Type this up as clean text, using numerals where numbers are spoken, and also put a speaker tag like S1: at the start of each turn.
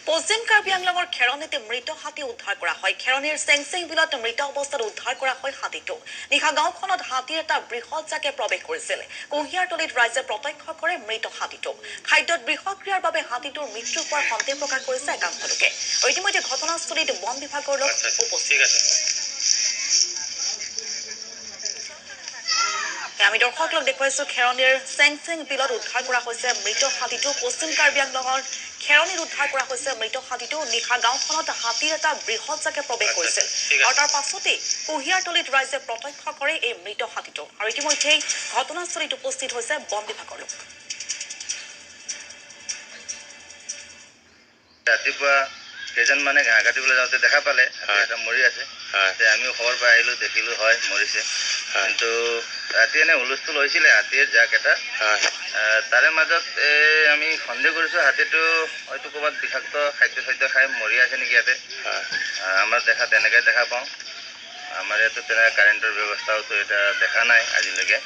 S1: পশ্চিম কাৰ্বি আংলঙৰ খেৰণীতে মৃত হাতী উদ্ধাৰ কৰা হয়। খেৰণীৰ চেংচেং বিলত মৃত অৱস্থাত উদ্ধাৰ কৰা হয় হাতীটো। নিশা গাঁওখনত হাতীৰ এটা বৃহৎ জাকে প্ৰৱেশ কৰিছিল। কুঁহিয়াৰতলীত ৰাইজে প্ৰত্যক্ষ কৰে মৃত হাতীটো। খাদ্যত বিষক্ৰিয়াৰ বাবে হাতীটোৰ মৃত্যু হোৱাৰ সন্দেহ প্ৰকাশ কৰিছে একাংশ লোকে। ইতিমধ্যে ঘটনাস্থলীত বন বিভাগৰ লোক উপস্থিত আছে। আমি দৰ্শকক দেখুৱাইছো খেৰণীৰ চেংচেং বিলত উদ্ধাৰ কৰা হৈছে মৃত হাতীটো। পশ্চিম কাৰ্বি আংলঙৰ খেৰণীত উদ্ধাৰ কৰা হৈছে মৃত হাতীটো। নিশা গাঁওখনত হাতীৰ এটা বৃহৎ জাকে প্ৰৱেশ কৰিছিল আৰু তাৰ পাছতেই কুঁহিয়াৰতলীত ৰাইজে প্ৰত্যক্ষ কৰে এই মৃত হাতীটো। আৰু ইতিমধ্যেই ঘটনাস্থলীত উপস্থিত হৈছে বন বিভাগৰ লোক।
S2: ৰাতিপুৱা কেইজনমানে ঘাঁহ কাটিবলৈ যাওঁতে দেখা পালে এটা মৰি আছে। আমিও খবৰ পাই আহিলো, দেখিলো হয় মৰিছে। কিন্তু ৰাতি এনে হুলস্থুল হৈছিলে হাতীৰ জাক এটা। তাৰে মাজত আমি সন্দেহ কৰিছো হাতীটো হয়তো ক'ৰবাত বিষাক্ত খাদ্য খাই মৰি আছে নেকি ইয়াতে। আমাৰ তেনেকৈ দেখা পাওঁ। আমাৰ ইয়াতো তেনেকৈ কাৰেণ্টৰ ব্যৱস্থাওতো এটা দেখা নাই আজিলৈকে।